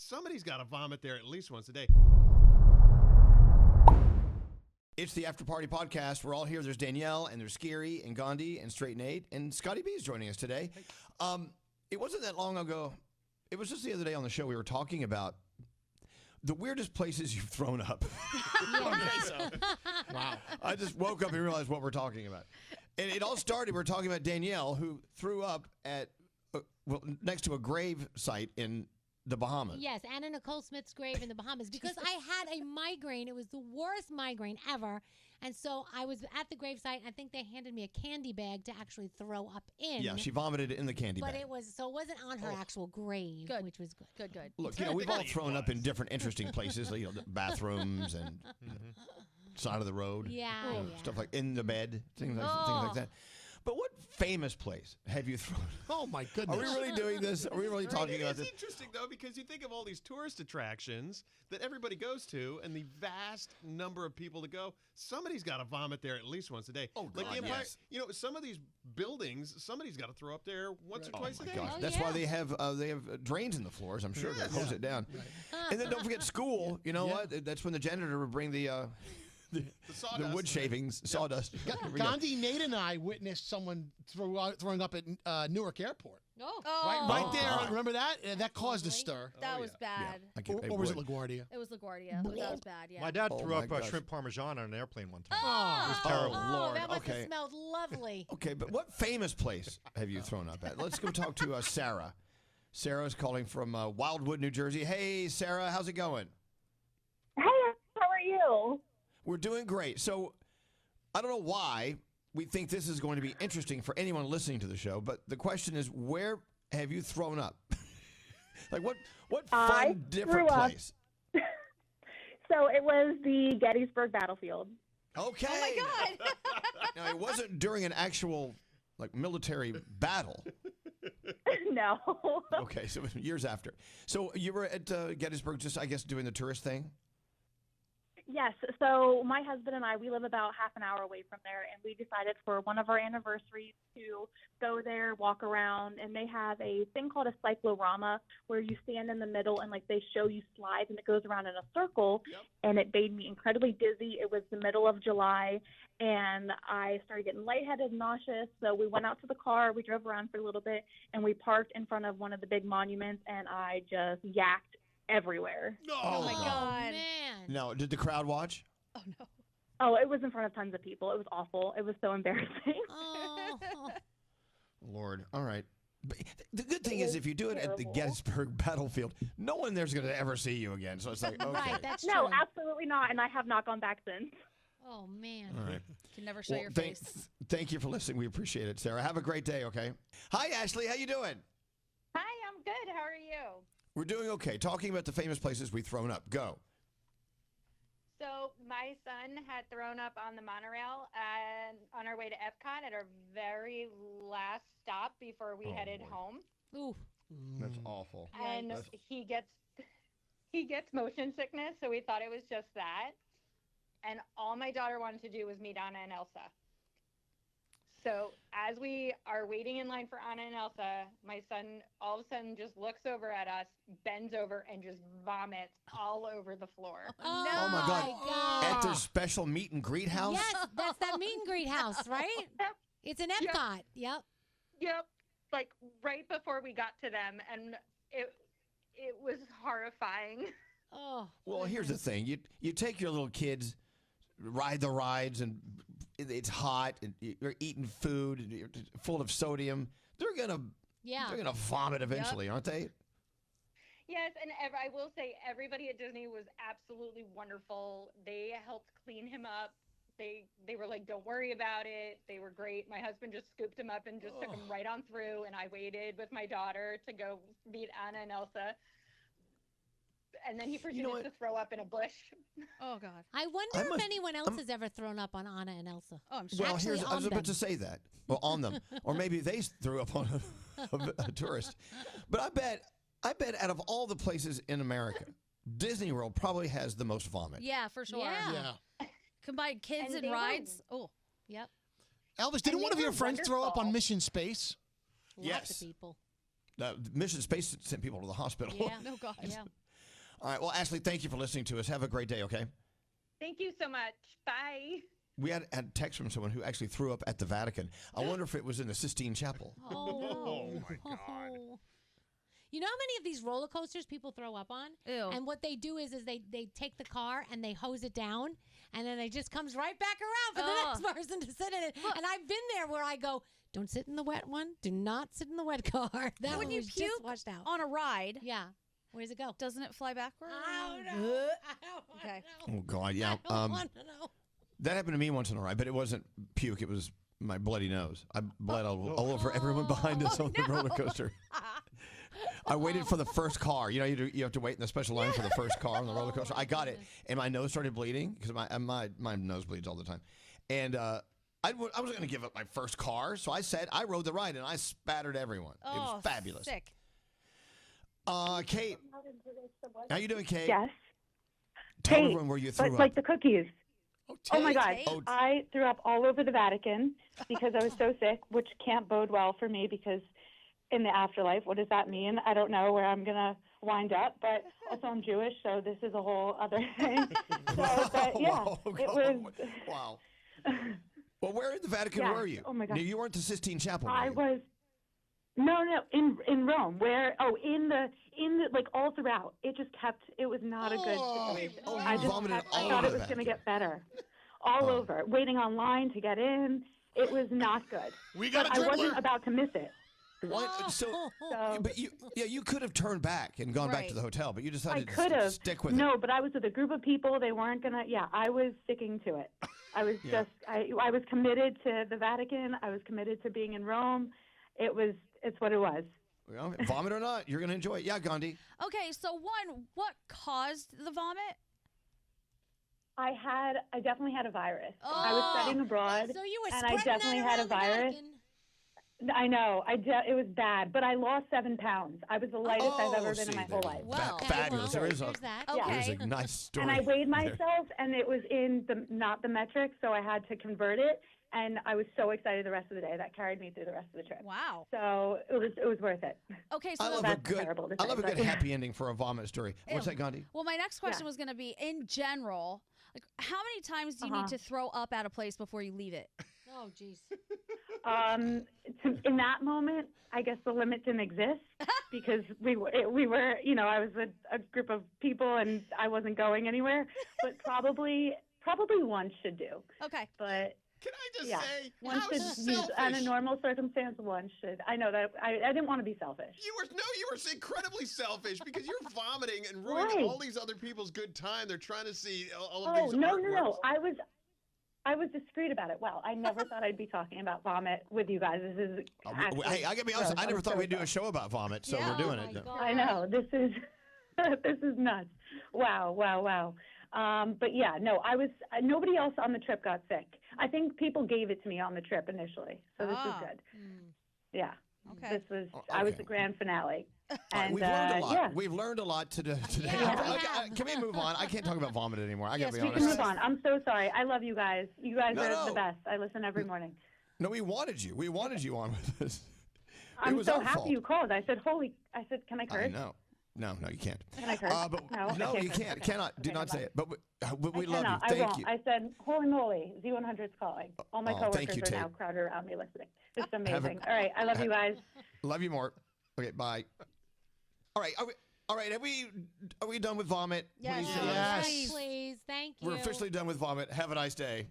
somebody's got to vomit there at least once a day. It's the After Party Podcast. We're all here. There's Danielle, and there's Scary, and Gandhi, and Straight Nate, and Scotty B is joining us today. It wasn't that long ago. It was just the other day on the show we were talking about the weirdest places you've thrown up. Wow. I just woke up and realized what we're talking about. And it all started, we're talking about Danielle, who threw up at next to a grave site in the Bahamas. Yes, Anna Nicole Smith's grave in the Bahamas, because I had a migraine. It was the worst migraine ever. And so I was at the gravesite. I think they handed me a candy bag to actually throw up in. Yeah, she vomited in the candy bag. But it wasn't on her actual grave, which was good. Good. Look, we've all thrown up in different interesting places, the bathrooms and side of the road. Yeah, stuff like in the bed, things like that. But what famous place have you thrown? Oh, my goodness. Are we really doing this? Are we really talking about this? It's interesting, though, because you think of all these tourist attractions that everybody goes to and the vast number of people that go. Somebody's got to vomit there at least once a day. Oh, God, like the Empire, yes. Some of these buildings, somebody's got to throw up there once or twice a day. Gosh. That's why they have drains in the floors, I'm sure, to hose it down. Right. And then don't forget school. You know what? That's when the janitor would bring the wood shavings, sawdust. Gandhi, Nate, and I witnessed someone throwing up at Newark Airport. Oh. Right there. Remember that? That caused a stir. That was bad. Yeah. Or was it LaGuardia? It was LaGuardia. That was bad, yeah. My dad threw up shrimp parmesan on an airplane one time. Oh, it was terrible. Oh, Lord. that must have smelled lovely. Okay, but what famous place have you thrown up at? Let's go talk to Sarah. Sarah's calling from Wildwood, New Jersey. Hey, Sarah, how's it going? Hey, how are you? We're doing great. So I don't know why we think this is going to be interesting for anyone listening to the show, but the question is, where have you thrown up? Like what fun, different place? So it was the Gettysburg battlefield. Okay. Oh, my God. Now, it wasn't during an actual military battle. No. Okay, so years after. So you were at Gettysburg just, I guess, doing the tourist thing? Yes. So my husband and I, we live about half an hour away from there, and we decided for one of our anniversaries to go there, walk around, and they have a thing called a cyclorama where you stand in the middle and they show you slides, and it goes around in a circle. Yep. And it made me incredibly dizzy. It was the middle of July, and I started getting lightheaded and nauseous. So we went out to the car, we drove around for a little bit, and we parked in front of one of the big monuments, and I just yacked everywhere. Oh my God. Man. No, did the crowd watch? Oh, no. Oh, it was in front of tons of people. It was awful. It was so embarrassing. Oh. Lord. All right. But the good thing is if you do it at the Gettysburg battlefield, no one there's going to ever see you again. So it's like, okay. Right, that's No, true. absolutely not, and I have not gone back since. Oh, man. All right. You can never show your face. Thank you for listening. We appreciate it, Sarah. Have a great day, okay? Hi, Ashley. How you doing? Hi, I'm good. How are you? We're doing okay. Talking about the famous places we've thrown up. Go. So my son had thrown up on the monorail and on our way to Epcot at our very last stop before we headed home. Ooh. That's awful. And he gets motion sickness, so we thought it was just that. And all my daughter wanted to do was meet Anna and Elsa. So as we are waiting in line for Anna and Elsa, my son all of a sudden just looks over at us, bends over, and just vomits all over the floor. Oh, my God. At their special meet and greet house? Yes, that's that meet and greet house, right? It's an Epcot. Yep. Like right before we got to them, and it was horrifying. Oh. Well, here's the thing. You take your little kids, ride the rides, and it's hot, and you're eating food and you're full of sodium. They're gonna vomit eventually, aren't they? Yes, and I will say everybody at Disney was absolutely wonderful. They helped clean him up. They were like, don't worry about it. They were great. My husband just scooped him up and just took him right on through, and I waited with my daughter to go meet Anna and Elsa. And then he proceeded to throw up in a bush. Oh, God. I wonder if anyone else has ever thrown up on Anna and Elsa. Oh, I'm sure. Well, I was about to say that. Well, on them. Or maybe they threw up on a tourist. But I bet out of all the places in America, Disney World probably has the most vomit. Yeah, for sure. Yeah. Combine kids and rides. Oh. Yep. Elvis, didn't one of your friends throw up on Mission Space? Lots of people. Mission Space sent people to the hospital. Yeah. No, God. Yeah. All right. Well, Ashley, thank you for listening to us. Have a great day, okay? Thank you so much. Bye. We had a text from someone who actually threw up at the Vatican. I wonder if it was in the Sistine Chapel. Oh, my God. You know how many of these roller coasters people throw up on? Ew. And what they do is they take the car and they hose it down, and then it just comes right back around for the next person to sit in it. And I've been there where I go, don't sit in the wet one. Do not sit in the wet car. That When one you was just puke washed out. on a ride, Yeah. Where does it go? doesn't it fly backward? I don't know. Okay. Oh, God, yeah. I don't want to know. That happened to me once in a ride, but it wasn't puke. It was my bloody nose. I bled all over everyone behind us on the roller coaster. I waited for the first car. You know, you have to wait in the special line for the first car on the roller coaster. I got it, and my nose started bleeding because my nose bleeds all the time. And I wasn't going to give up my first car, so I rode the ride, and I spattered everyone. It was fabulous. Sick. Kate, how you doing, Kate? Yes. Tell Kate, everyone where you threw up. like the cookies. Oh my God! Kate. I threw up all over the Vatican because I was so sick, which can't bode well for me because in the afterlife, what does that mean? I don't know where I'm gonna wind up, but also I'm Jewish, so this is a whole other thing. So, but yeah, it was. Wow. Well, where in the Vatican were you? Oh my God! No, you weren't the Sistine Chapel. I was. No, in Rome. In the like all throughout. It just kept. It was not a good situation. I thought it was going to get better. All over, waiting online to get in. It was not good. I wasn't about to miss it. What? But you could have turned back and gone back to the hotel, but you decided to stick with it. No, but I was with a group of people. They weren't gonna. Yeah, I was sticking to it. I was I was committed to the Vatican. I was committed to being in Rome. It's what it was. Well, vomit or not, you're going to enjoy it. Yeah, Gandhi. Okay, so what caused the vomit? I definitely had a virus. I was studying abroad, So you were and I definitely had a virus. I know. It was bad, but I lost 7 pounds. I was the lightest I've ever been in my whole life. Well, fabulous. There is that. a nice story. And I weighed myself, and it was in not the metric, so I had to convert it. And I was so excited the rest of the day. That carried me through the rest of the trip. Wow. So it was worth it. Okay, so I love a good happy ending for a vomit story. What's that, Gandhi? Well, my next question was going to be, in general, like how many times do you need to throw up at a place before you leave it? Oh, jeez. In that moment, I guess the limit didn't exist because we were, I was with a group of people and I wasn't going anywhere. But probably one should do. Okay. But can I just say, one how should selfish. in a normal circumstance, one should. I know that I didn't want to be selfish. You were incredibly selfish because you're vomiting and ruining all these other people's good time. They're trying to see all of these artworks. No. I was discreet about it. Wow, I never thought I'd be talking about vomit with you guys. This is I gotta be honest. I never thought we'd do a show about vomit, so we're doing it. God. I know this is nuts. Wow. But yeah, no, nobody else on the trip got sick. I think people gave it to me on the trip initially, so this is good. Yeah. Okay. I was the grand finale. And we've learned a lot. Yeah. We've learned a lot today. Can we move on? I can't talk about vomit anymore. I gotta be we honest. can move on. I'm so sorry. I love you guys. You guys are the best. I listen every morning. No, we wanted you. We wanted you on with us. I'm so happy you called. I said, can I curse? I know. No, you can't. Can I curse? No, you can't. Cannot. Do not say it. But we love you. I Thank won't. you. I said, holy moly, Z100's calling. All my coworkers you, are now Tate. crowded around me listening. It's amazing. All right, I love you guys. Love you more. Okay, bye. All right. Are we done with vomit? Yes. Please say Yes. Please, thank you. We're officially done with vomit. Have a nice day.